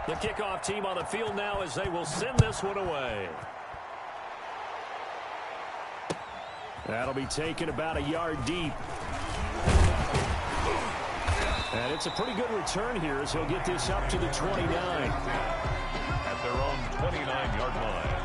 The kickoff team on the field now as they will send this one away. That'll be taken about a yard deep. And it's a pretty good return here as he'll get this up to the 29. At their own 29-yard line.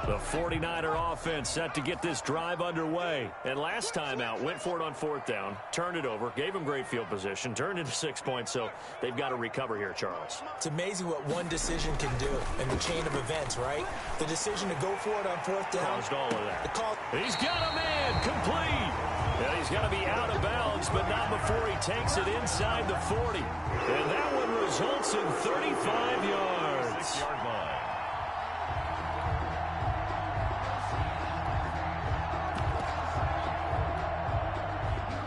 The 49er offense set to get this drive underway. And last time out, went for it on fourth down, turned it over, gave them great field position, turned into 6 points, so they've got to recover here, Charles. It's amazing what one decision can do in the chain of events, right? The decision to go for it on fourth down. Caused all of that. He's got a man, complete. And he's got to be out of bounds, but not before he takes it inside the 40. And that one results in 35 yards. 6-yard line.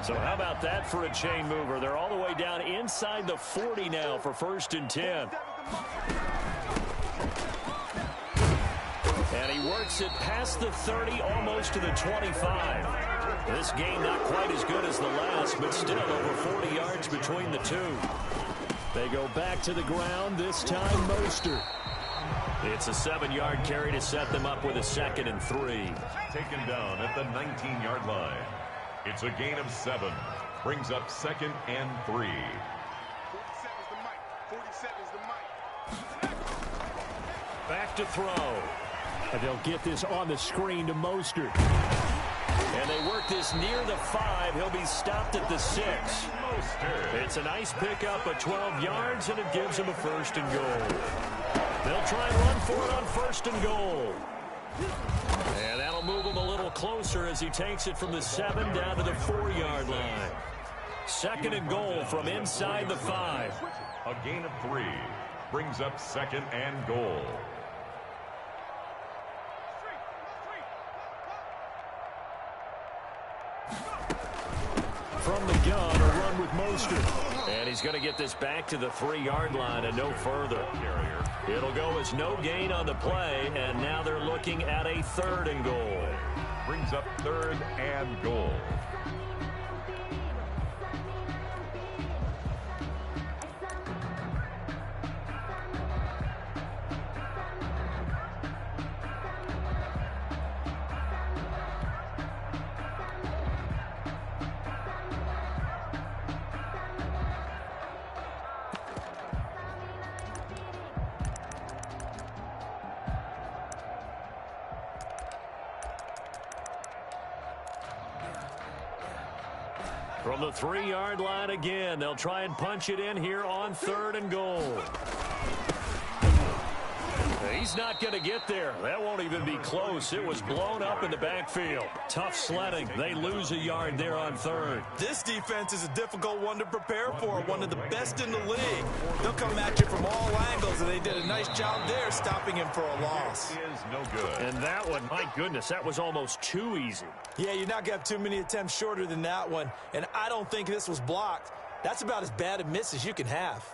So how about that for a chain mover? They're all the way down inside the 40 now for 1st and 10. And he works it past the 30, almost to the 25. This game not quite as good as the last, but still over 40 yards between the two. They go back to the ground, this time Mostert. It's a 7-yard carry to set them up with a 2nd and 3. Taken down at the 19-yard line. It's a gain of 7. Brings up 2nd and 3. 47's the mic. 47's the mic. Back to throw. And they'll get this on the screen to Mostert. And they work this near the 5. He'll be stopped at the 6. Mostert. It's a nice pickup of 12 yards, and it gives him a 1st and goal. They'll try and run for it on 1st and goal. And that'll move him a little closer as he takes it from the 7 down to the 4-yard line. 2nd and goal from inside the 5. A gain of 3. Brings up 2nd and goal. From the gun, a run with Mostert. And he's going to get this back to the 3-yard line and no further. It'll go as no gain on the play, and now they're looking at a 3rd and goal. Brings up 3rd and goal. From the 3-yard line again, they'll try and punch it in here on 3rd and goal. He's not going to get there. That won't even be close. It was blown up in the backfield. Tough sledding. They lose a yard there on 3rd. This defense is a difficult one to prepare for, one of the best in the league. They'll come at you from all angles, and they did a nice job there stopping him for a loss. Is no good. And that one, my goodness, that was almost too easy. Yeah, you're not going to have too many attempts shorter than that one, and I don't think this was blocked. That's about as bad a miss as you can have.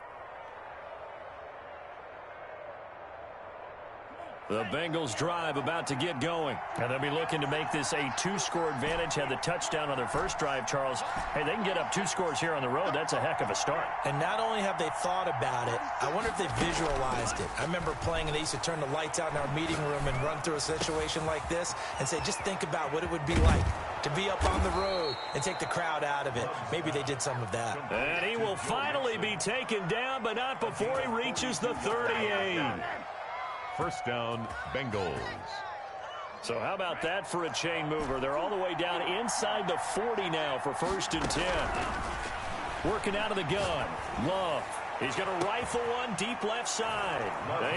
The Bengals drive about to get going. And they'll be looking to make this a 2-score advantage. Had the touchdown on their first drive, Charles. Hey, they can get up 2 scores here on the road. That's a heck of a start. And not only have they thought about it, I wonder if they visualized it. I remember playing and they used to turn the lights out in our meeting room and run through a situation like this and say, just think about what it would be like to be up on the road and take the crowd out of it. Maybe they did some of that. And he will finally be taken down, but not before he reaches the 38. First down, Bengals. So how about that for a chain mover? They're all the way down inside the 40 now for 1st and 10. Working out of the gun. Love. He's going to rifle one deep left side.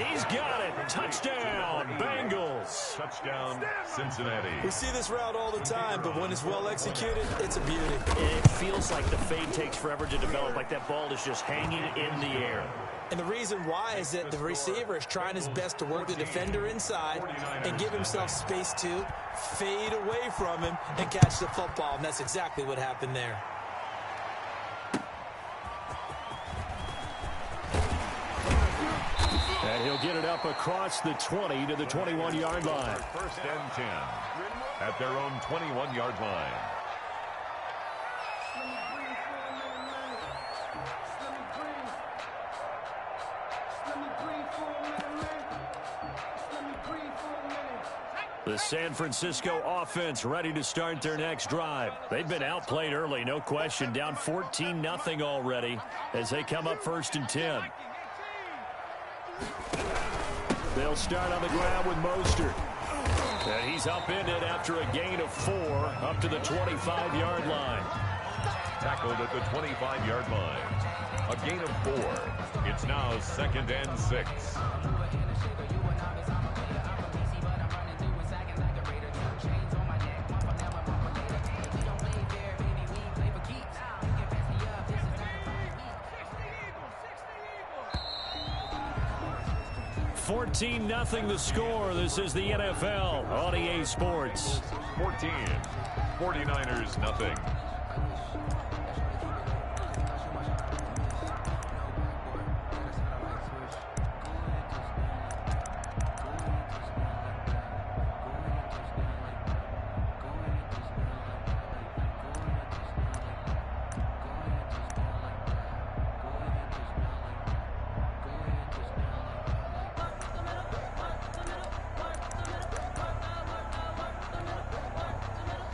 He's got it. Touchdown, Bengals. Touchdown, Cincinnati. We see this route all the time, but when it's well executed, it's a beauty. It feels like the fade takes forever to develop, like that ball is just hanging in the air. And the reason why is that the receiver is trying his best to work the defender inside and give himself space to fade away from him and catch the football, and that's exactly what happened there. And he'll get it up across the 20 to the 21-yard line. First and 10 at their own 21-yard line. The San Francisco offense ready to start their next drive. They've been outplayed early, no question. Down 14-0 already as they come up first and 10. They'll start on the ground with Mostert. And he's upended after a gain of 4 up to the 25-yard line. Tackled at the 25-yard line. A gain of 4. It's now 2nd and 6. 14-0 the score. This is the NFL on EA Sports. 14. 49ers nothing.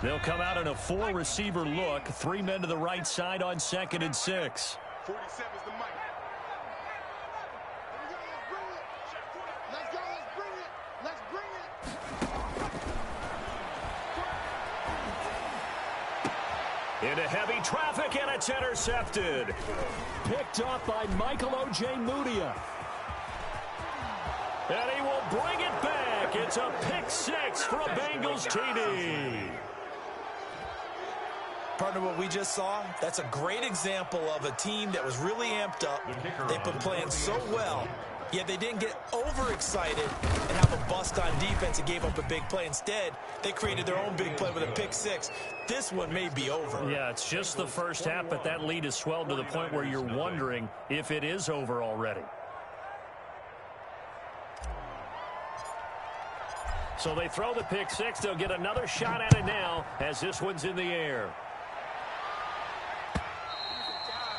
They'll come out in a 4-receiver look. 3 men to the right side on 2nd and 6. 47 is the mic. Let's go, let's bring it. Let's bring it. Into heavy traffic, and it's intercepted. Picked up by Michael Ojemudia. And he will bring it back. It's a pick 6 for a Bengals TD. Partner, what we just saw, that's a great example of a team that was really amped up. They've been playing so well, yet they didn't get overexcited and have a bust on defense and gave up a big play. Instead, they created their own big play with a pick 6. This one may be over. Yeah, it's just the first half, but that lead has swelled to the point where you're wondering if it is over already. So they throw the pick 6. They'll get another shot at it now as this one's in the air.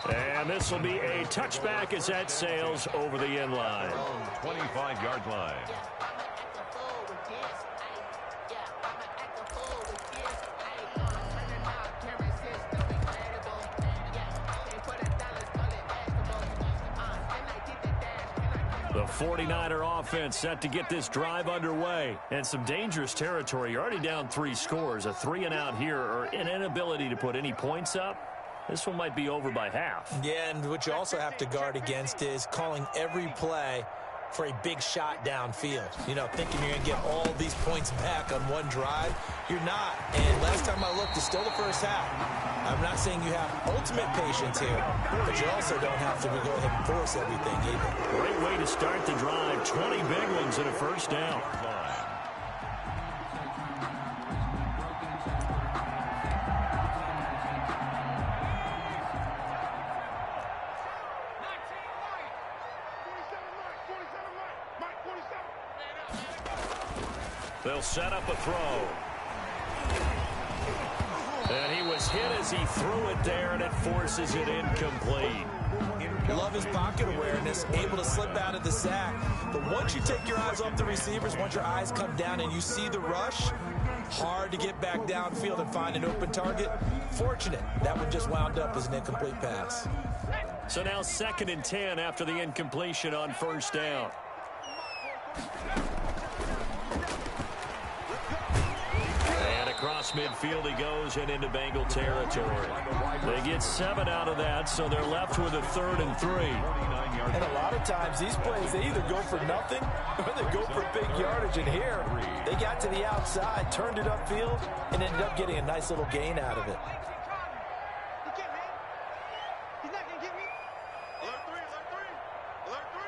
And this will be a touchback as that sails over the end line. 25-yard line. The 49er offense set to get this drive underway. And some dangerous territory. You're already down 3 scores. A 3-and-out here or an inability to put any points up. This one might be over by half. Yeah, and what you also have to guard against is calling every play for a big shot downfield. You know, thinking you're going to get all these points back on one drive. You're not. And last time I looked, it's still the first half. I'm not saying you have ultimate patience here, but you also don't have to go ahead and force everything either. Great way to start the drive. 20 big ones and a first down. They'll set up a throw. And he was hit as he threw it there, and it forces it incomplete. Love his pocket awareness, able to slip out of the sack. But once you take your eyes off the receivers, once your eyes come down and you see the rush, hard to get back downfield and find an open target. Fortunate, that one just wound up as an incomplete pass. So now 2nd and 10 after the incompletion on first down. Across midfield he goes and into Bengal territory. They get 7 out of that, so they're left with a 3rd and 3. And a lot of times these plays, they either go for nothing or they go for big yardage. And here, they got to the outside, turned it upfield, and ended up getting a nice little gain out of it. He's not going to get me. Alert 3, alert 3, alert 3.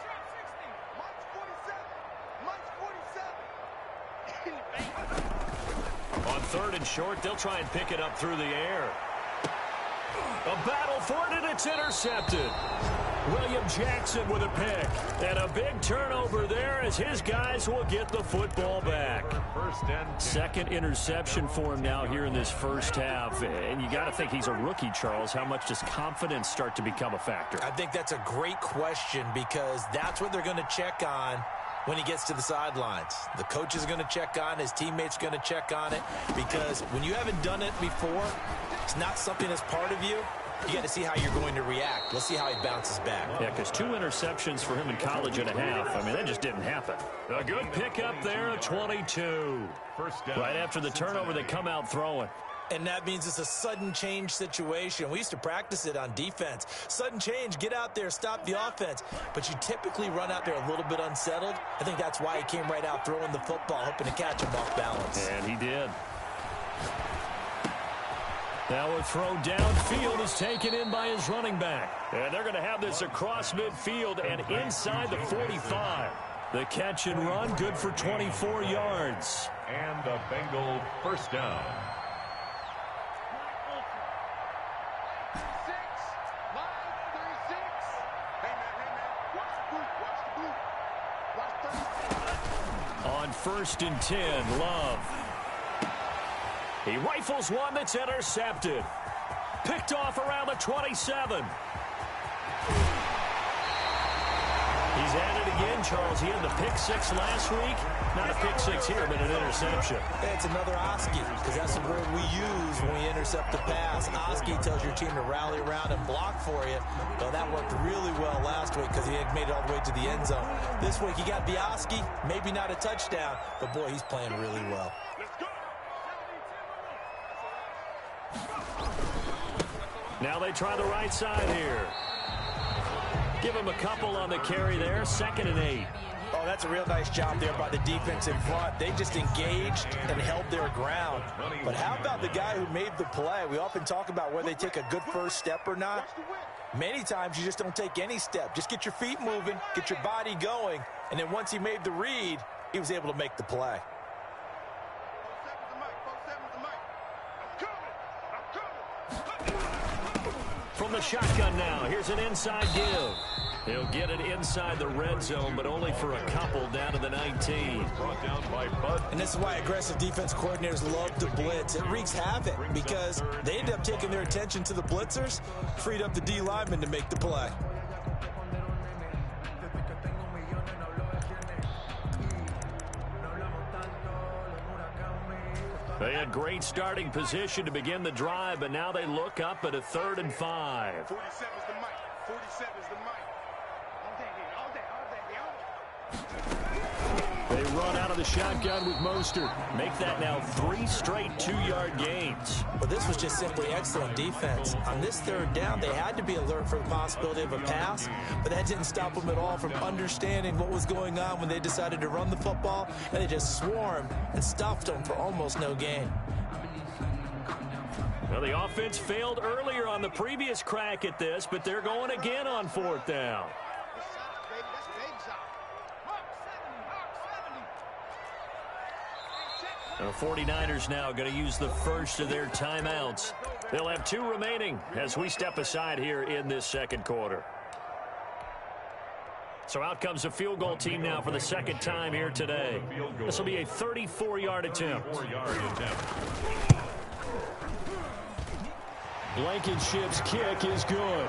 Trap 60. Mike's 47. Mike's 47. On 3rd and short, they'll try and pick it up through the air. A battle for it, and it's intercepted. William Jackson with a pick. And a big turnover there as his guys will get the football back. Second interception for him now here in this first half. And you got to think he's a rookie, Charles. How much does confidence start to become a factor? I think that's a great question because that's what they're going to check on when he gets to the sidelines. The coach is going to check on it. His teammates are going to check on it because when you haven't done it before, it's not something that's part of you. You got to see how you're going to react. Let's see how he bounces back. Yeah, because 2 interceptions for him in college and a half. I mean, that just didn't happen. A good pickup there, a 22. Right after the turnover, they come out throwing. And that means it's a sudden change situation. We used to practice it on defense. Sudden change, get out there, stop the offense. But you typically run out there a little bit unsettled. I think that's why he came right out throwing the football, hoping to catch him off balance. And he did. Now a throw downfield is taken in by his running back. And they're going to have this across midfield and inside the 45. The catch and run, good for 24 yards. And a Bengal first down. On 1st and 10, Love. He rifles one that's intercepted. Picked off around the 27. He's at it again, Charles. He had the pick 6 last week. Not a pick 6 here, but an interception. It's another Oski, because that's the word we use when we intercept the pass. Oski tells your team to rally around and block for you. Well, that worked really well last week because he had made it all the way to the end zone. This week, he got the Oski, maybe not a touchdown, but boy, he's playing really well. Now they try the right side here. Give him a couple on the carry there. 2nd and 8. Oh, that's a real nice job there by the defense in front. They just engaged and held their ground. But how about the guy who made the play? We often talk about whether they take a good first step or not. Many times you just don't take any step. Just get your feet moving, get your body going, and then once he made the read, he was able to make the play. From the shotgun now, here's an inside give. He'll get it inside the red zone, but only for a couple down to the 19. Brought down by Bud. And this is why aggressive defense coordinators love to blitz. It wreaks havoc because they end up taking their attention to the blitzers, freed up the D lineman to make the play. They had great starting position to begin the drive, but now they look up at a 3rd and 5. 47 is the mic. 47 is the mic. They run out of the shotgun with Mostert. Make that now 3 straight 2-yard gains. But this was just simply excellent defense. On this 3rd down, they had to be alert for the possibility of a pass, but that didn't stop them at all from understanding what was going on when they decided to run the football, and they just swarmed and stuffed them for almost no gain. Well, the offense failed earlier on the previous crack at this, but they're going again on 4th down. The 49ers now going to use the first of their timeouts. They'll have 2 remaining as we step aside here in this 2nd quarter. So out comes the field goal team now for the 2nd time here today. This will be a 34-yard attempt. Blankenship's kick is good.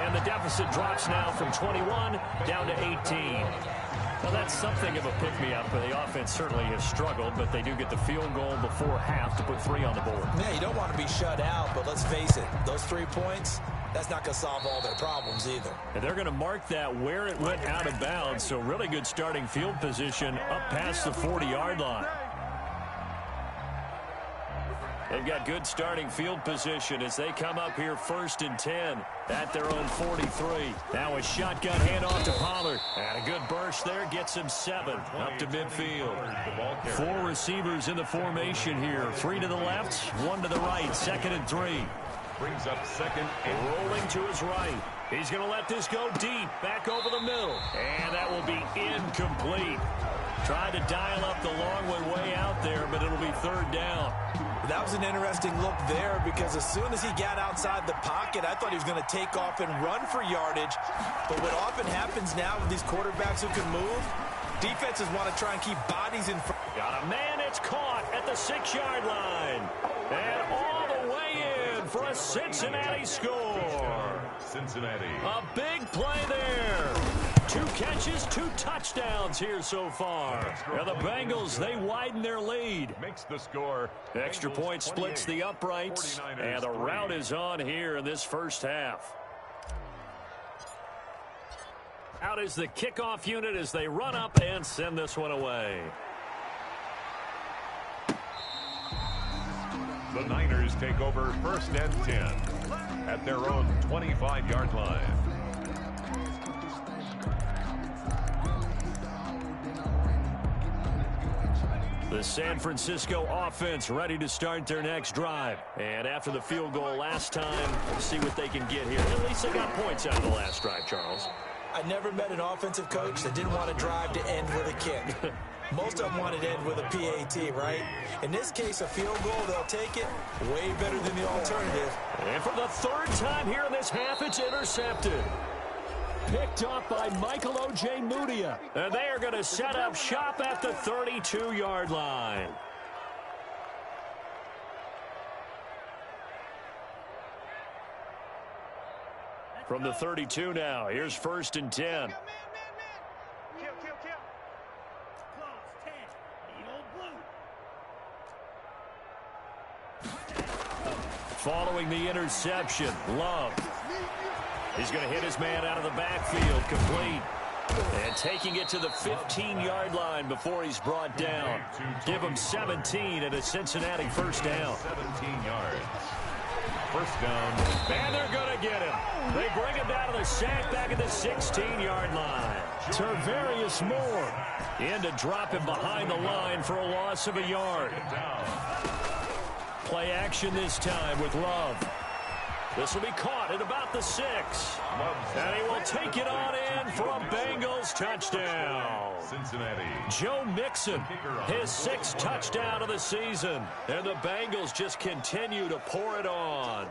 And the deficit drops now from 21 down to 18. Well, that's something of a pick-me-up. The offense certainly has struggled, but they do get the field goal before half to put 3 on the board. Yeah, you don't want to be shut out, but let's face it, those 3 points, that's not going to solve all their problems either. And they're going to mark that where it went out of bounds, so really good starting field position up past the 40-yard line. They've got good starting field position as they come up here 1st and 10 at their own 43. Now a shotgun handoff to Pollard. And a good burst there gets him 7 up to midfield. 4 receivers in the formation here. 3 to the left, 1 to the right. 2nd and 3. Brings up 2nd and rolling to his right. He's going to let this go deep, back over the middle. And that will be incomplete. Tried to dial up the long one way out there, but it'll be 3rd down. That was an interesting look there because as soon as he got outside the pocket, I thought he was going to take off and run for yardage. But what often happens now with these quarterbacks who can move, defenses want to try and keep bodies in front. Got a man, it's caught at the 6-yard line. And all the way in for a Cincinnati score. Cincinnati. A big play there. 2 catches, 2 touchdowns here so far. And the Bengals, they widen their lead. Makes the score. Extra point splits the uprights. And the rout is on here in this first half. Out is the kickoff unit as they run up and send this one away. The Niners take over 1st and 10 at their own 25-yard line. The San Francisco offense ready to start their next drive. And after the field goal last time, we'll see what they can get here. At least they got points out of the last drive, Charles. I never met an offensive coach that didn't want to drive to end with a kick. Most of them wanted to end with a PAT, right? In this case, a field goal, they'll take it. Way better than the alternative. And for the 3rd time here in this half, it's intercepted. Picked up by Michael Ojemudia. And they are going to set up shop at the 32-yard line. From the 32 now, here's 1st and 10. Kill. Close, 10. Need old blue. Following the interception, Love. He's going to hit his man out of the backfield, complete. And taking it to the 15-yard line before he's brought down. Give him 17 and a Cincinnati 1st down. 17 yards. 1st down. And they're going to get him. They bring him down to the sack back at the 16-yard line. Tarvarius Moore in to drop him behind the line for a loss of a yard. Play action this time with Love. This will be caught at about the 6. And he will take it on in for a Bengals touchdown. Cincinnati. Joe Mixon, his 6th touchdown of the season. And the Bengals just continue to pour it on.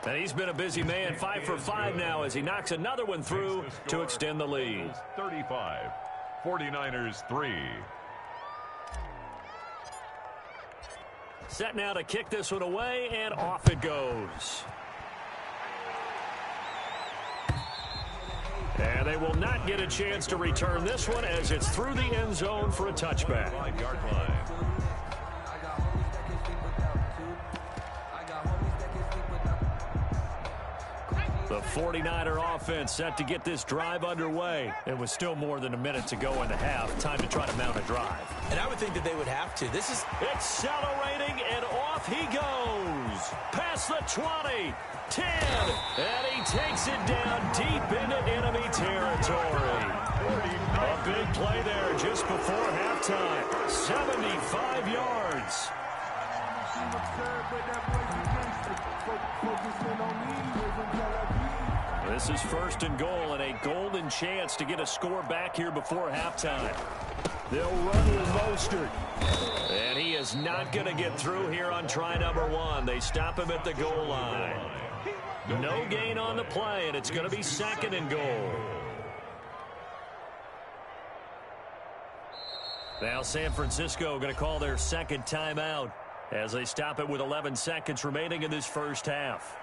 And he's been a busy man, 5 for 5 now as he knocks another one through to extend the lead. 35. 49ers 3. Set now to kick this one away, and off it goes. And they will not get a chance to return this one as it's through the end zone for a touchback. 5-yard line. The 49er offense set to get this drive underway. It was still more than a minute to go in the half. Time to try to mount a drive. And I would think that they would have to. This is accelerating, and off he goes. Past the 20, 10, and he takes it down deep into enemy territory. A big play there just before halftime. 75 yards. This is 1st and goal and a golden chance to get a score back here before halftime. They'll run with Mostert. And he is not going to get through here on try number 1. They stop him at the goal line. No gain on the play, and it's going to be 2nd and goal. Now San Francisco going to call their 2nd timeout as they stop it with 11 seconds remaining in this first half.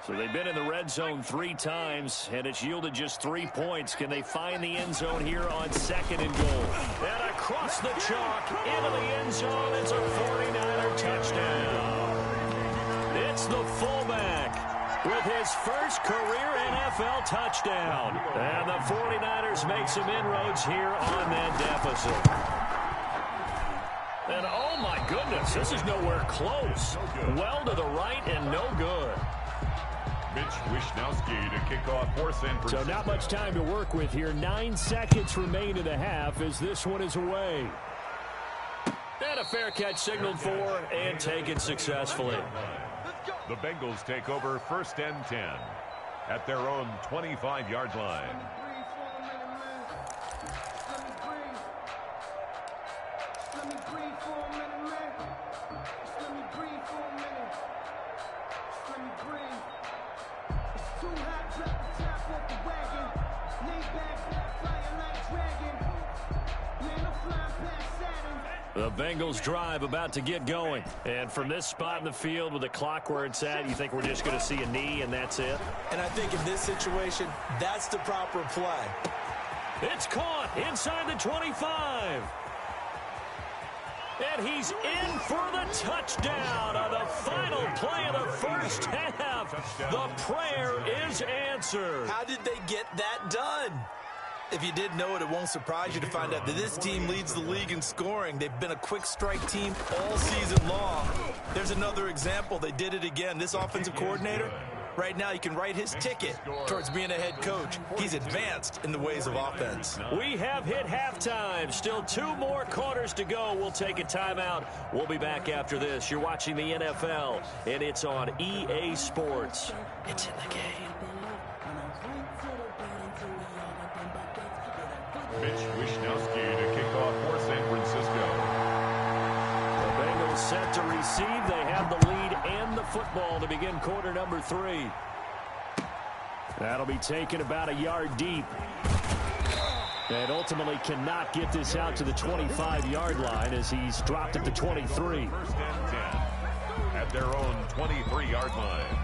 So they've been in the red zone 3 times, and it's yielded just 3 points. Can they find the end zone here on 2nd and goal? And across the chalk, into the end zone, it's a 49er touchdown. It's the fullback with his first career NFL touchdown. And the 49ers make some inroads here on that deficit. And oh my goodness, this is nowhere close. Well to the right and no good. Mitch Wishnowski to kick off for San Francisco. So not much time to work with here. 9 seconds remain in the half as this one is away. And a fair catch signaled for and taken successfully. The Bengals take over 1st and 10 at their own 25-yard line. The Bengals drive about to get going. And from this spot in the field with the clock where it's at, you think we're just going to see a knee and that's it? And I think in this situation, that's the proper play. It's caught inside the 25. And he's in for the touchdown on the final play of the first half. The prayer is answered. How did they get that done? If you didn't know it, it won't surprise you to find out that this team leads the league in scoring. They've been a quick strike team all season long. There's another example. They did it again. This offensive coordinator, right now, you can write his ticket towards being a head coach. He's advanced in the ways of offense. We have hit halftime. Still 2 more quarters to go. We'll take a timeout. We'll be back after this. You're watching the NFL, and it's on EA Sports. It's in the game. Mitch Wishnowski to kick off for San Francisco. The Bengals set to receive. They have the lead and the football to begin quarter number 3. That'll be taken about a yard deep. And ultimately cannot get this out to the 25-yard line as he's dropped at the 23. 1st and 10 at their own 23-yard line.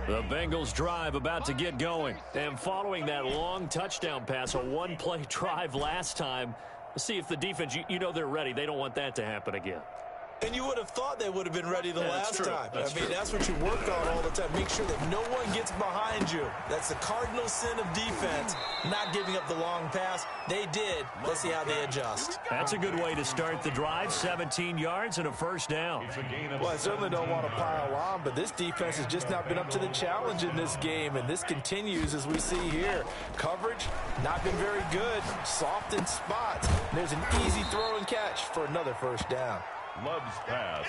The Bengals drive about to get going. And following that long touchdown pass, a 1-play drive last time, let's see if the defense, you know they're ready. They don't want that to happen again. And you would have thought they would have been ready the last time. That's true. That's what you work on all the time. Make sure that no one gets behind you. That's the cardinal sin of defense, not giving up the long pass. They did. Let's see how they adjust. That's a good way to start the drive. 17 yards and a first down. Well, I certainly don't want to pile on, but this defense has just not been up to the challenge in this game, and this continues as we see here. Coverage, not been very good. Soft in spots. There's an easy throw and catch for another first down. Love's pass.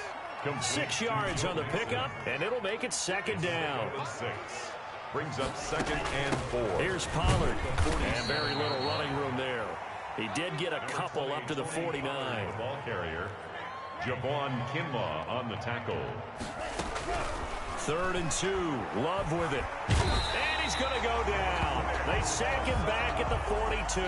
6 yards on the pickup, and it'll make it 2nd down. 6. Brings up 2nd and 4. Here's Pollard, and very little running room there. He did get a couple up to the 49. Ball carrier, Javon Kinlaw on the tackle. 3rd and 2. Love with it. And he's going to go down. They sack him back at the 42.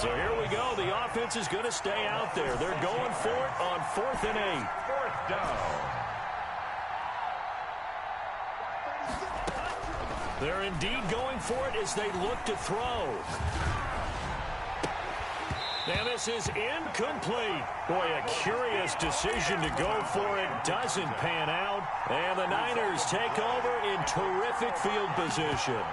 So here we go. The offense is going to stay out there. They're going for it on 4th and 8. 4th down. They're indeed going for it as they look to throw. And this is incomplete. Boy, a curious decision to go for it. Doesn't pan out. And the Niners take over in terrific field position.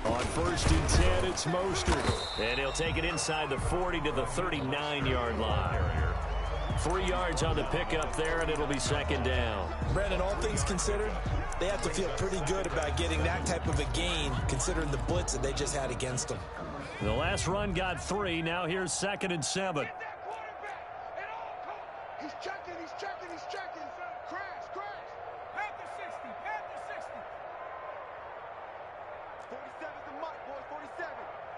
On 1st and 10, it's Mostert. And he'll take it inside the 40 to the 39-yard line. 3 yards on the pickup there, and it'll be 2nd down. Brandon, all things considered, they have to feel pretty good about getting that type of a gain, considering the blitz that they just had against them. The last run got 3. Now here's 2nd and 7. He's checking, he's checking, he's checking. Crash, crash. Panther 60, Panther 60. 47's the mark, boys, 47.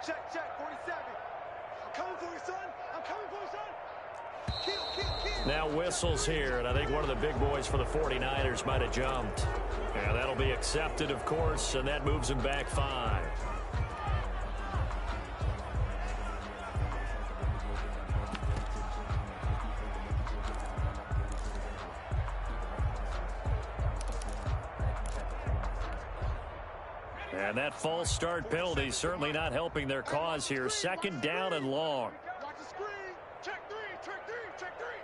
Check, check, 47. I'm coming for you, son. I'm coming for you, son. Kill, kill, kill. Now whistles here, and I think one of the big boys for the 49ers might have jumped. And that'll be accepted, of course, and that moves him back 5. And that false start penalty certainly not helping their cause here. Second down and long. Watch the screen. Check three, check three, check three.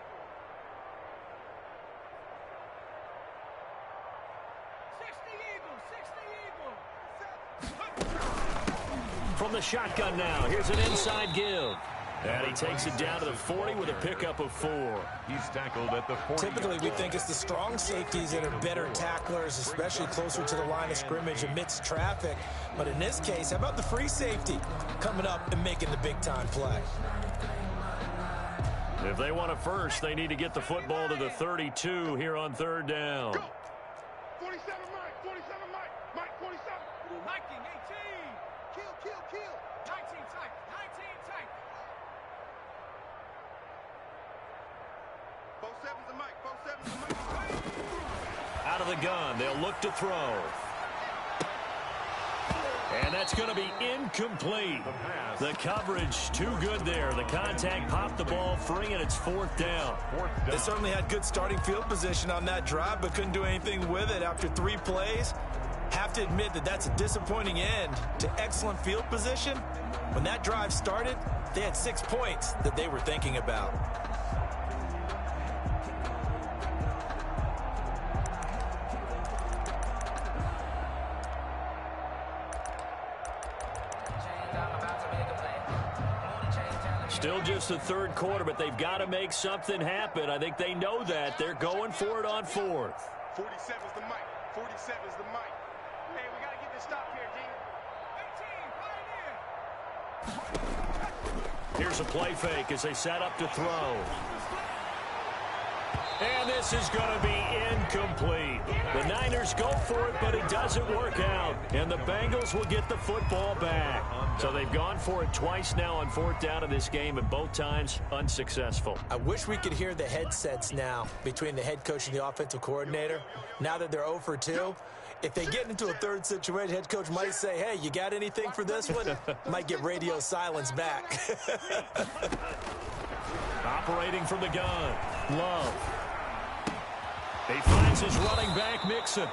From the shotgun now, here's an inside give. And he takes it down to the 40 with a pickup of 4. He's tackled at the 40. Typically, we think it's the strong safeties that are better tacklers, especially closer to the line of scrimmage amidst traffic. But in this case, how about the free safety coming up and making the big-time play? If they want a first, they need to get the football to the 32 here on third down. Go. 47 Mike, 47 Mike, Mike 47. Mike 18. Kill, kill, kill. 19 tight, 19 tight. Both sevens and Mike, both sevens and Mike. Out of the gun, they'll look to throw. And that's going to be incomplete. The coverage too good there. The contact popped the ball free, and it's fourth down. They certainly had good starting field position on that drive, but couldn't do anything with it after 3 plays. Have to admit that that's a disappointing end to excellent field position. When that drive started, they had 6 points that they were thinking about. Still just the third quarter, but they've got to make something happen. I think they know that. They're going for it on fourth. 47's the Mike, 47's the Mike. Hey, we got to get this stop here, D. 18, Here's a play fake as they set up to throw. And this is going to be incomplete. The Niners go for it, but it doesn't work out. And the Bengals will get the football back. So they've gone for it twice now on fourth down in this game, and both times unsuccessful. I wish we could hear the headsets now between the head coach and the offensive coordinator. Now that they're 0 for 2, if they get into a third situation, head coach might say, hey, you got anything for this one? Might get radio silence back. Operating from the gun, Love. He finds his running back, Mixon.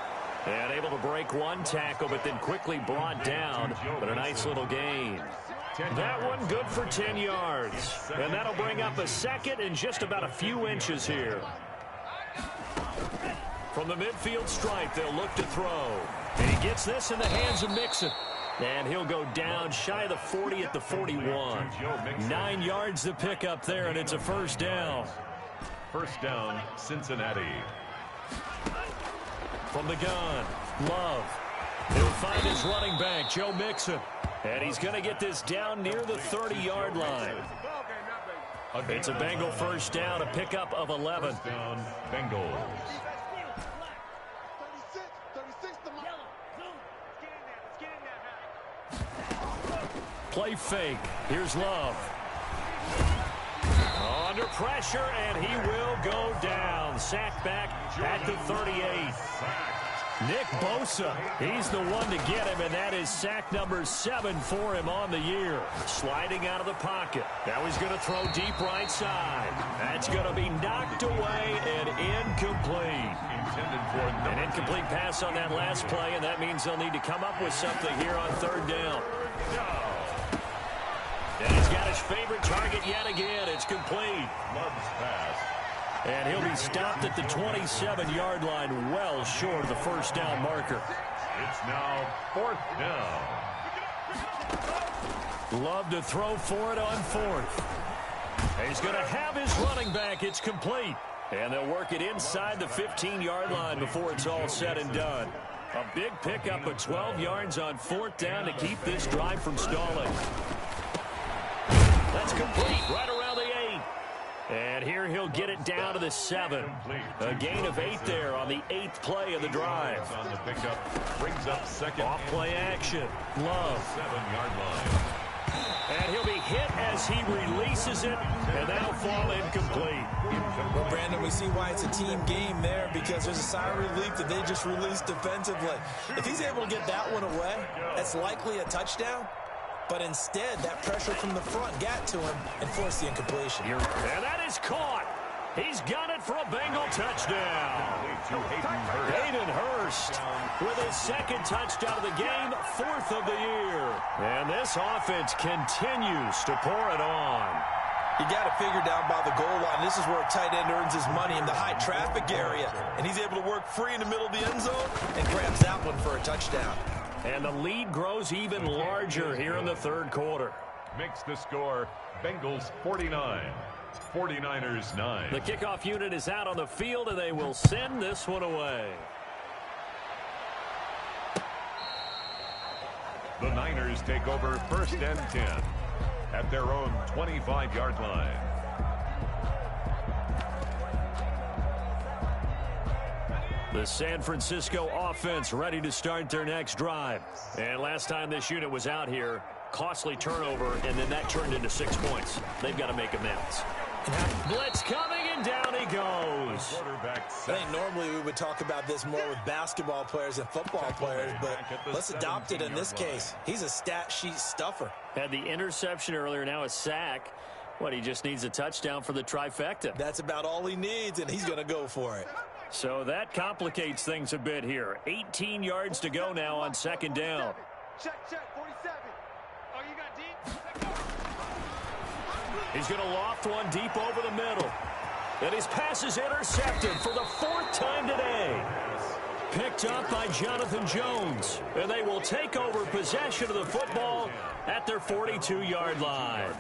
And able to break one tackle, but then quickly brought down. But a nice little gain. That one good for 10 yards. And that'll bring up a second and just about a few inches here. From the midfield stripe, they'll look to throw. And he gets this in the hands of Mixon. And he'll go down shy of the 40 at the 41. 9 yards to pick up there, and it's a first down. First down, Cincinnati. From the gun, Love. He'll find his running back, Joe Mixon. And he's going to get this down near the 30-yard line. It's a Bengal first down, a pickup of 11. First down, Bengals. 36 the Mike. Play fake. Here's Love. Under pressure, and he will go down. Sacked back at the 38. Nick Bosa, he's the one to get him, and that is sack number 7 for him on the year. Sliding out of the pocket. Now he's going to throw deep right side. That's going to be knocked away and incomplete. An incomplete pass on that last play, and that means they'll need to come up with something here on third down. And he's got his favorite target yet again. It's complete. Love's pass. And he'll be stopped at the 27-yard line, well short of the first down marker. It's now fourth down. Love to throw for it on fourth. He's going to have his running back. It's complete. And they'll work it inside the 15-yard line before it's all said and done. A big pickup of 12 yards on fourth down to keep this drive from stalling. That's complete right around the 8. And here he'll get it down to the 7. A gain of 8 there on the 8th play of the drive. On the pickup, brings up second. Off play action. Love. 7-yard line. And he'll be hit as he releases it, and that'll fall incomplete. Well, Brandon, we see why it's a team game there, because there's a sigh of relief that they just released defensively. If he's able to get that one away, that's likely a touchdown. But instead, that pressure from the front got to him and forced the incompletion. And that is caught. He's got it for a Bengal touchdown. Hayden Hurst with his second touchdown of the game, 4th of the year. And this offense continues to pour it on. You got to figure down by the goal line. This is where a tight end earns his money, in the high traffic area. And he's able to work free in the middle of the end zone and grabs that one for a touchdown. And the lead grows even larger here in the third quarter. Makes the score Bengals 49. 49ers 9. The kickoff unit is out on the field, and they will send this one away. The Niners take over 1st and 10 at their own 25-yard line. The San Francisco offense ready to start their next drive. And last time this unit was out here, costly turnover, and then that turned into 6 points. They've got to make amends. Blitz coming, and down he goes. I think normally we would talk about this more with basketball players and football players, but let's adopt it in this case. He's a stat sheet stuffer. Had the interception earlier, now a sack. What, he just needs a touchdown for the trifecta. That's about all he needs, and he's going to go for it. So that complicates things a bit here. 18 yards to go now on 2nd down. Check, 47. Oh, you got deep? He's going to loft one deep over the middle. And his pass is intercepted for the 4th time today. Picked up by Jonathan Jones. And they will take over possession of the football at their 42-yard line.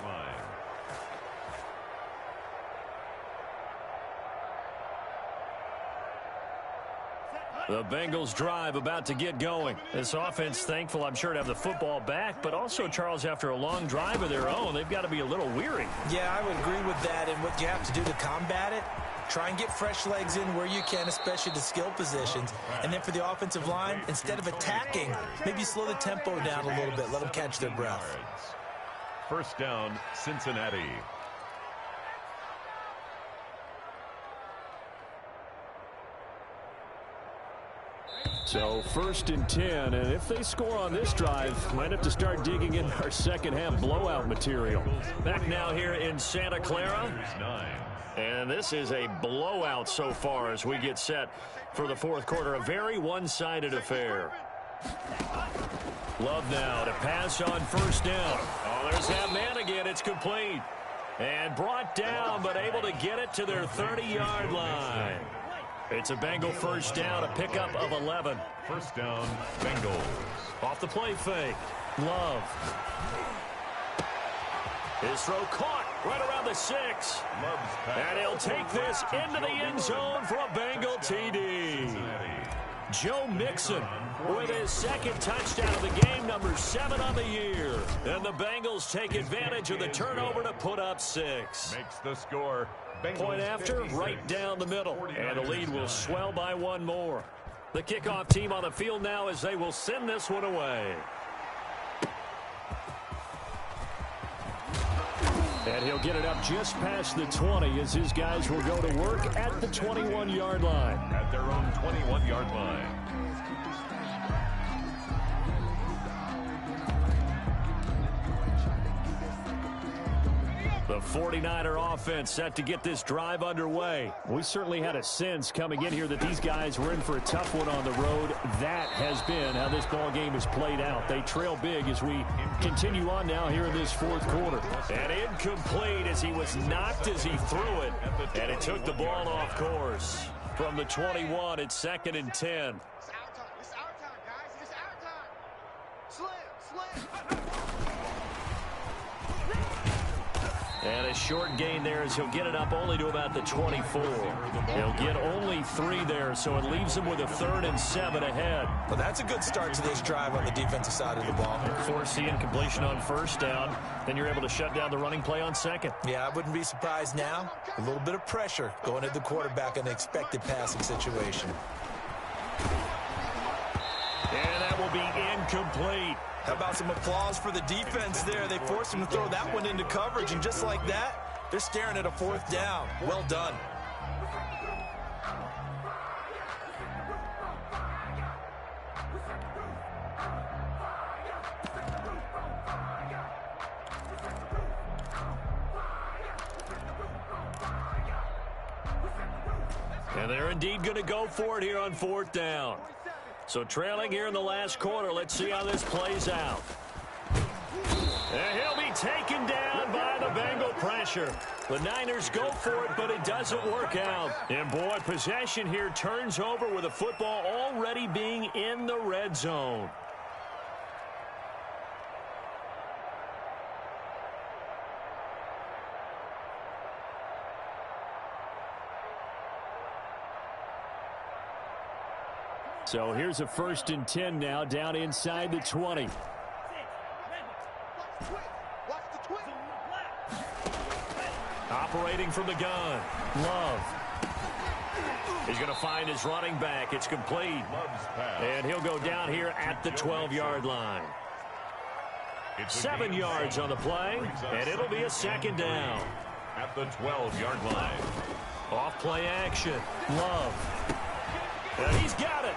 The Bengals drive about to get going. This offense thankful, I'm sure, to have the football back, but also, Charles, after a long drive of their own, they've got to be a little weary. Yeah, I would agree with that, and what you have to do to combat it, try and get fresh legs in where you can, especially the skill positions. And then for the offensive line, instead of attacking, maybe slow the tempo down a little bit, let them catch their breath. 1st down, Cincinnati. So 1st and 10, and if they score on this drive, might have to start digging in our second-half blowout material. Back now here in Santa Clara, and this is a blowout so far as we get set for the 4th quarter. A very one-sided affair. Love now to pass on 1st down. Oh, there's that man again. It's complete. And brought down, but able to get it to their 30-yard line. It's a Bengal 1st down, a pickup of 11. 1st down, Bengals. Off the play fake. Love. His throw caught right around the 6. And he'll take this into the end zone for a Bengal TD. Joe Mixon with his 2nd touchdown of the game, number 7 on the year. And the Bengals take advantage of the turnover to put up 6. Makes the score Bengals Point after, 56. right down the middle. And the lead will swell by 1 more. The kickoff team on the field now as they will send this one away. And he'll get it up just past the 20 as his guys will go to work at the 21-yard line. At their own 21-yard line. The 49er offense set to get this drive underway. We certainly had a sense coming in here that these guys were in for a tough one on the road. That has been how this ball game has played out. They trail big as we continue on now here in this 4th quarter. And incomplete as he was knocked as he threw it. And it took the ball off course. From the 21, it's 2nd and 10. It's our time. It's our time, guys. It's our time. Slim. And a short gain there as he'll get it up only to about the 24. He'll get only 3 there, so it leaves him with a 3rd and 7 ahead. Well, that's a good start to this drive on the defensive side of the ball. Force the incompletion on 1st down. Then you're able to shut down the running play on 2nd. Yeah, I wouldn't be surprised now. A little bit of pressure going at the quarterback in an expected passing situation. And that will be incomplete. How about some applause for the defense there? They forced him to throw that one into coverage, and just like that, they're staring at a 4th down. Well done. And they're indeed going to go for it here on 4th down. So trailing here in the last quarter. Let's see how this plays out. And he'll be taken down by the Bengal pressure. The Niners go for it, but it doesn't work out. And, boy, possession here turns over with the football already being in the red zone. So here's a 1st and 10 now down inside the 20. Operating from the gun. Love. He's going to find his running back. It's complete. And he'll go down here at the 12-yard line. 7 yards on the play, and it'll be a 2nd down. At the 12-yard line. Off play action. Love. And he's got it.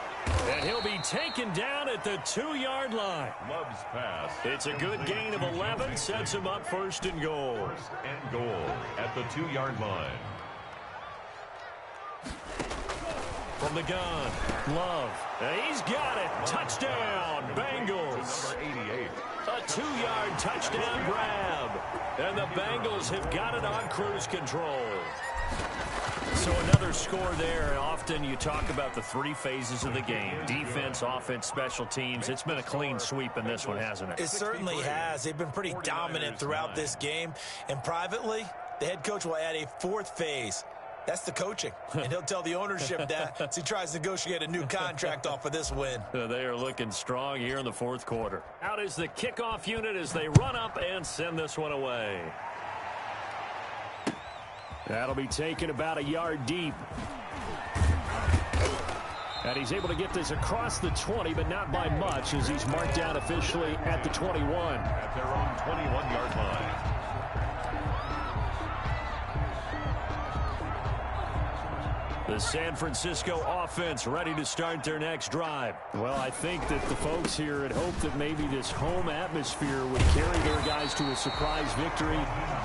And he'll be taken down at the 2-yard line. Love's pass. It's a good gain of 11. Sets him up 1st and goal. 1st and goal at the 2-yard line. From the gun. Love. And he's got it. Touchdown, Bengals. Number 88. A 2-yard touchdown grab. And the Bengals have got it on cruise control. So another score there, and often you talk about the 3 phases of the game. Defense, offense, special teams. It's been a clean sweep in this one, hasn't it? It certainly has. They've been pretty dominant throughout this game. And privately, the head coach will add a 4th phase. That's the coaching. And he'll tell the ownership that as he tries to negotiate a new contract off of this win. They are looking strong here in the 4th quarter. Out is the kickoff unit as they run up and send this one away. That'll be taken about a yard deep. And he's able to get this across the 20, but not by much, as he's marked down officially at the 21. At their own 21-yard line. The San Francisco offense ready to start their next drive. Well, I think that the folks here had hoped that maybe this home atmosphere would carry their guys to a surprise victory,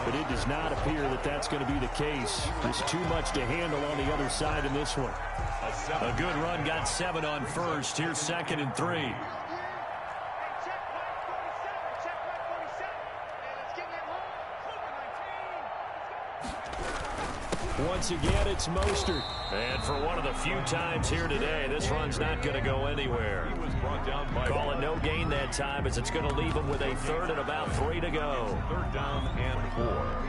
but it does not appear that that's going to be the case. There's too much to handle on the other side in this one. A good run got 7 on 1st. Here's 2nd and 3. Once again, it's Mostert. And for one of the few times here today, this run's not going to go anywhere. He was brought down by Call it no gain that time, as it's going to leave him with a 3rd and about 3 to go. 3rd down and 4.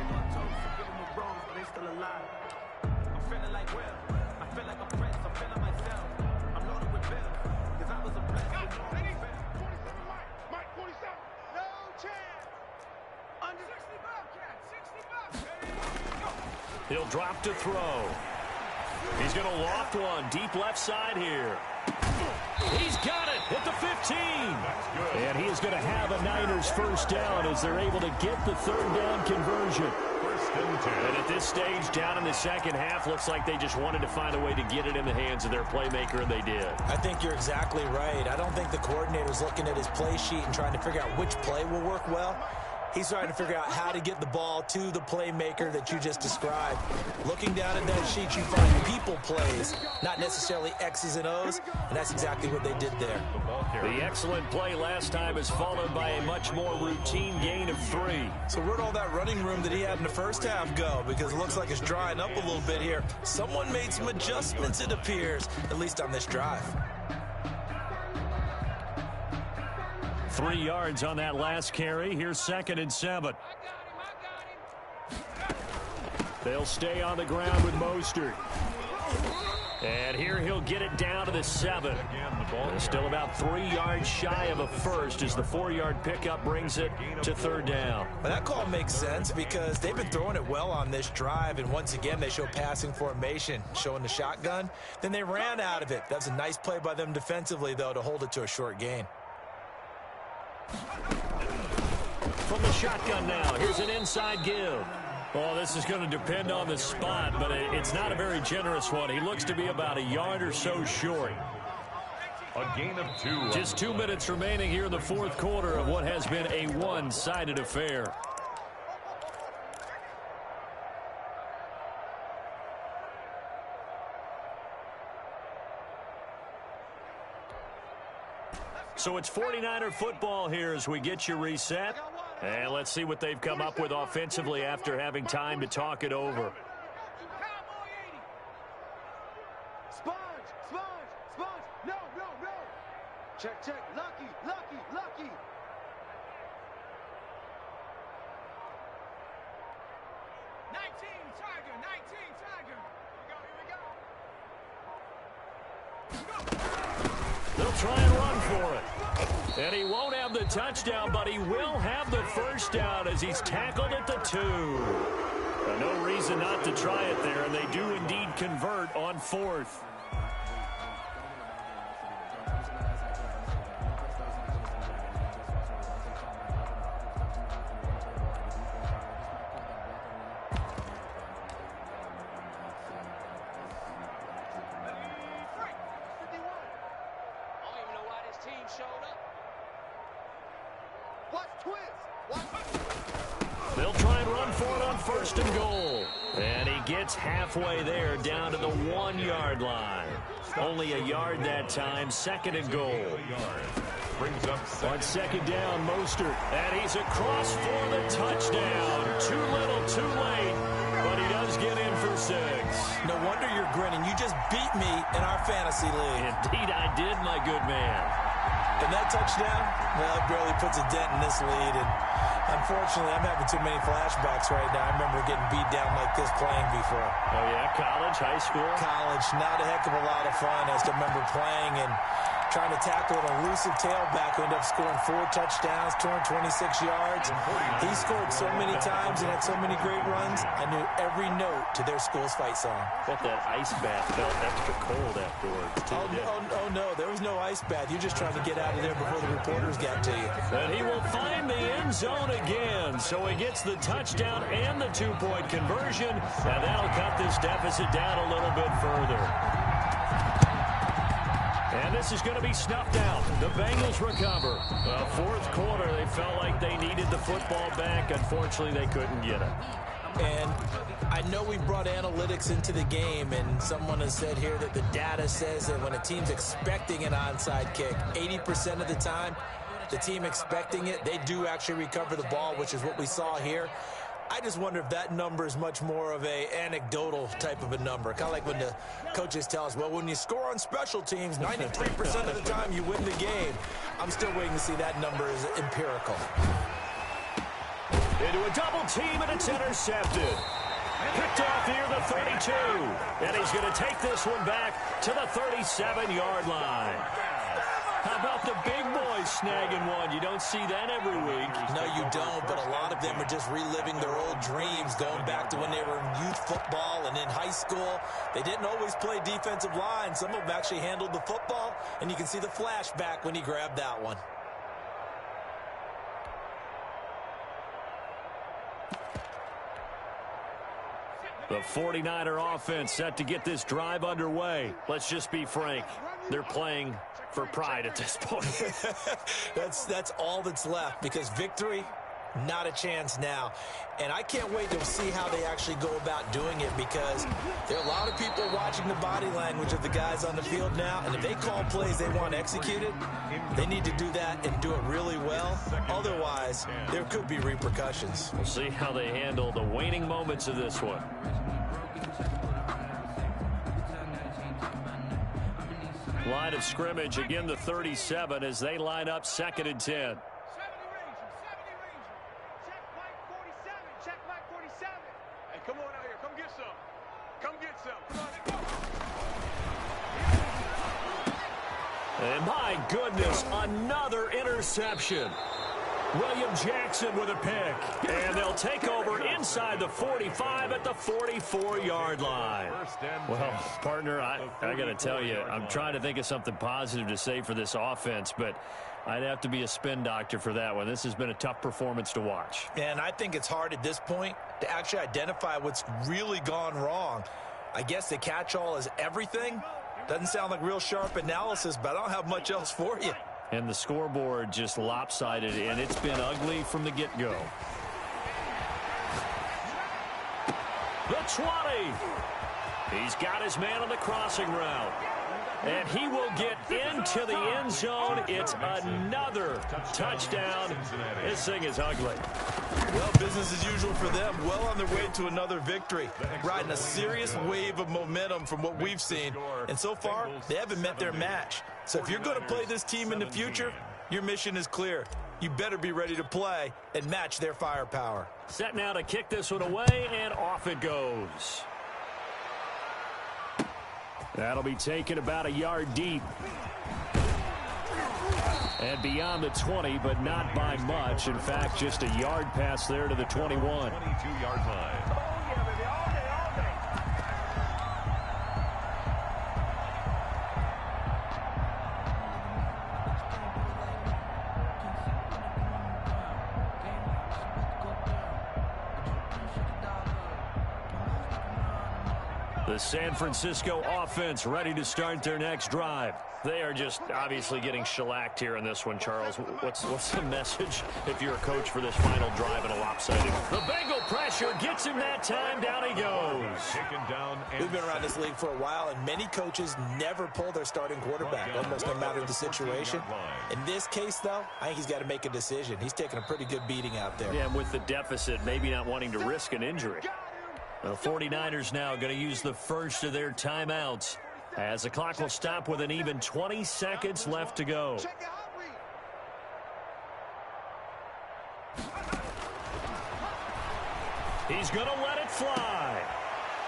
He'll drop to throw. He's going to loft one deep left side here. He's got it at the 15. And he is going to have a Niners 1st down as they're able to get the 3rd down conversion. 1st and 10. And at this stage, down in the 2nd half, looks like they just wanted to find a way to get it in the hands of their playmaker, and they did. I think you're exactly right. I don't think the coordinator's looking at his play sheet and trying to figure out which play will work well. He's trying to figure out how to get the ball to the playmaker that you just described. Looking down at that sheet, you find people plays, not necessarily X's and O's, and that's exactly what they did there. The excellent play last time is followed by a much more routine gain of 3. So where'd all that running room that he had in the 1st half go? Because it looks like it's drying up a little bit here. Someone made some adjustments, it appears, at least on this drive. 3 yards on that last carry. Here's 2nd and 7. They'll stay on the ground with Mostert. And here he'll get it down to the 7. Still about 3 yards shy of a 1st as the 4-yard pickup brings it to 3rd down. Well, that call makes sense because they've been throwing it well on this drive, and once again they show passing formation, showing the shotgun. Then they ran out of it. That's a nice play by them defensively, though, to hold it to a short gain. From the shotgun now, here's an inside give. Oh, this is going to depend on the spot, but it's not a very generous one. He looks to be about a yard or so short. A gain of 2. Just 2 minutes remaining here in the 4th quarter of what has been a one-sided affair. So it's 49er football here as we get you reset. And let's see what they've come up with offensively after having time to talk it over. Sponge, sponge, sponge. No, no, no. Check, check. Lucky, lucky, lucky. 19 Tiger, 19 Tiger. Here we go, here we go. They'll try and run for it. And he won't have the touchdown, but he will have the first down as he's tackled at the 2. No reason not to try it there, and they do indeed convert on 4th. They'll try and run for it on 1st and goal. And he gets halfway there down to the 1-yard line. Only a yard that time, 2nd and goal. Brings up on 2nd down, Mostert. And he's across for the touchdown. Too little, too late. But he does get in for 6. No wonder you're grinning. You just beat me in our fantasy league. Indeed I did, my good man. And that touchdown, well, it barely puts a dent in this lead. And unfortunately, I'm having too many flashbacks right now. I remember getting beat down like this playing before. Oh, yeah? College, high school? College. Not a heck of a lot of fun. I just remember playing and trying to tackle an elusive tailback who ended up scoring 4 touchdowns, 226 yards. He scored so many times and had so many great runs, I knew every note to their school's fight song. Bet that ice bath felt extra cold afterwards, too. Oh, no, there was no ice bath. You're just trying to get out of there before the reporters got to you. And he will find the end zone again, so he gets the touchdown and the 2-point conversion, and that'll cut this deficit down a little bit further. And this is going to be snuffed out. The Bengals recover. 4th quarter, they felt like they needed the football back. Unfortunately, they couldn't get it. And I know we brought analytics into the game, and someone has said here that the data says that when a team's expecting an onside kick, 80% of the time, the team expecting it, they do actually recover the ball, which is what we saw here. I just wonder if that number is much more of a anecdotal type of a number. Kind of like when the coaches tell us, well, when you score on special teams, 93% of the time you win the game. I'm still waiting to see that number is empirical. Into a double team, and it's intercepted. Picked off here, the 32. And he's going to take this one back to the 37-yard line. How about the big boys snagging one? You don't see that every week. No, you don't, but a lot of them are just reliving their old dreams, going back to when they were in youth football and in high school. They didn't always play defensive line. Some of them actually handled the football, and you can see the flashback when he grabbed that one. The 49er offense set to get this drive underway. Let's just be frank. They're playing for pride at this point. That's all that's left, because victory, not a chance now. And I can't wait to see how they actually go about doing it, because there are a lot of people watching the body language of the guys on the field now, and if they call plays they want executed, they need to do that and do it really well. Otherwise, there could be repercussions. We'll see how they handle the waning moments of this one. Line of scrimmage, again the 37 as they line up 2nd and 10. 70 Ranger. Check Mike 47. Check Mike 47. Hey, come on out here. Come get some. Come get some. And my goodness, another interception. William Jackson with a pick. And they'll take over inside the 45 at the 44-yard line. Well, partner, I got to tell you, I'm trying to think of something positive to say for this offense, but I'd have to be a spin doctor for that one. This has been a tough performance to watch. And I think it's hard at this point to actually identify what's really gone wrong. I guess the catch-all is everything. Doesn't sound like real sharp analysis, but I don't have much else for you. And the scoreboard just lopsided, and it's been ugly from the get-go. The 20. He's got his man on the crossing route. And he will get into the end zone. It's another touchdown. This thing is ugly. Well, business as usual for them. Well on their way to another victory. Riding a serious wave of momentum from what we've seen. And so far, they haven't met their match. So if you're going to play this team in the future, your mission is clear. You better be ready to play and match their firepower. Set now to kick this one away, and off it goes. That'll be taken about a yard deep. And beyond the 20, but not by much. In fact, just a yard pass there to the 21. 22-yard line. The San Francisco offense ready to start their next drive. They are just obviously getting shellacked here in this one, Charles. What's the message if you're a coach for this final drive in a lopsided? The Bengal pressure gets him that time. Down he goes. Taken down. We've been around this league for a while, and many coaches never pull their starting quarterback, almost no matter the situation. In this case, though, I think he's got to make a decision. He's taking a pretty good beating out there. Yeah, and with the deficit, maybe not wanting to risk an injury. The 49ers now going to use the first of their timeouts as the clock will stop with an even 20 seconds left to go. He's going to let it fly.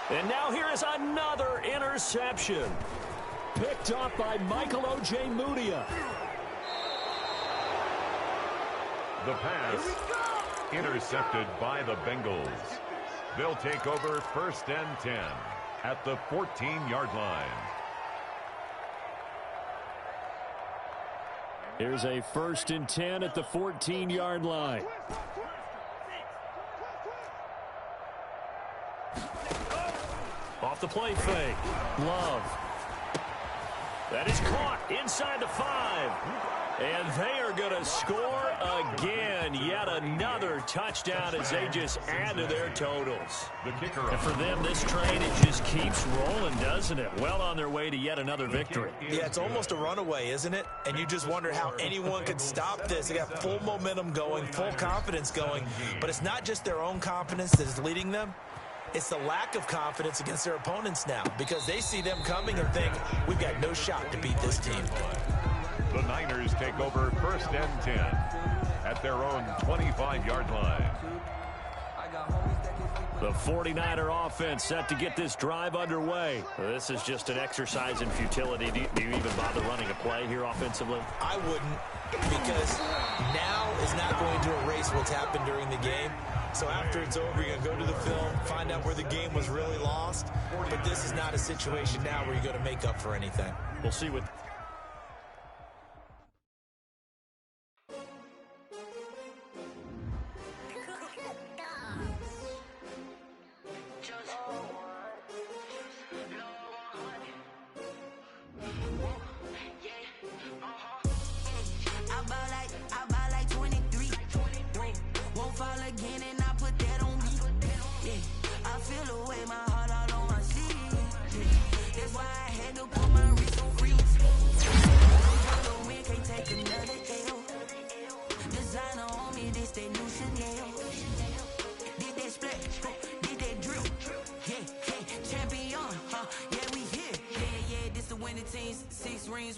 And now here is another interception. Picked up by Michael O.J. Mudia. The pass intercepted by the Bengals. They'll take over 1st and 10 at the 14-yard line. Here's a 1st and 10 at the 14-yard line. Off the play fake. Love. That is caught inside the 5. And they are going to score again. Yet another touchdown as they just add to their totals. The kicker. And for them, this train, it just keeps rolling, doesn't it? Well on their way to yet another victory. Yeah, it's almost a runaway, isn't it? And you just wonder how anyone could stop this. They got full momentum going, full confidence going. But it's not just their own confidence that is leading them. It's the lack of confidence against their opponents now, because they see them coming and think, we've got no shot to beat this team. The Niners take over 1st and 10 at their own 25-yard line. The 49er offense set to get this drive underway. This is just an exercise in futility. Do you even bother running a play here offensively? I wouldn't, because now is not going to erase what's happened during the game. So after it's over, you're going to go to the film, find out where the game was really lost. But this is not a situation now where you're going to make up for anything. We'll see what...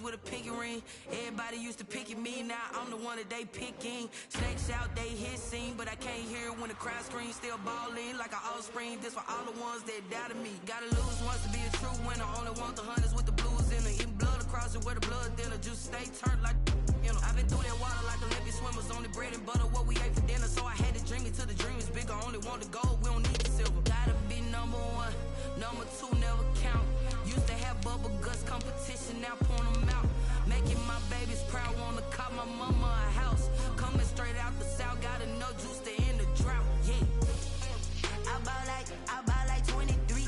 With a pinky ring, everybody used to pick at me. Now I'm the one that they picking. Snakes out, they hit scene, but I can't hear it when the crowd screams. Still balling like an offspring. This for all the ones that doubted me. Gotta lose once to be a true winner. Only want the hunters with the blues in it. Eating blood across it where the blood dinner. Just stay turned like you know. I've been through that water like Olympic swimmers. Only bread and butter what we ate for dinner. So I had to dream it till the dream is bigger. Only want the gold, we don't need the silver. Gotta be number one, number two never count. Used to have bubble guts competition, now point them out. Making my babies proud, wanna call my mama a house. Coming straight out the south, got enough juice to end the drought. Yeah, I bought like 23.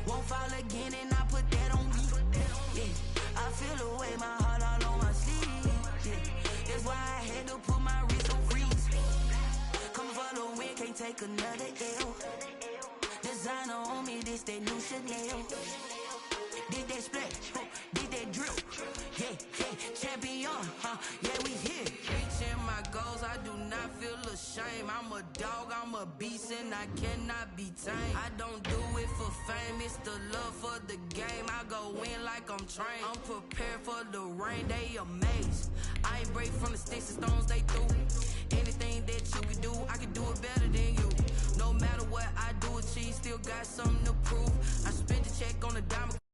Won't fall again, and I put that on me. Yeah, I feel the way, my heart all on my sleeve. Yeah, that's why I had to put my wrist on freeze. Come for the win, can't take another L. Designer on me, this that new Chanel. Did that split? Yeah, we here. Reaching my goals, I do not feel ashamed. I'm a dog, I'm a beast, and I cannot be tamed. I don't do it for fame, it's the love for the game. I go in like I'm trained. I'm prepared for the rain, they amazed. I ain't break from the sticks and stones they threw. Anything that you can do, I can do it better than you. No matter what I do, achieve, still got something to prove. I spent the check on the diamond.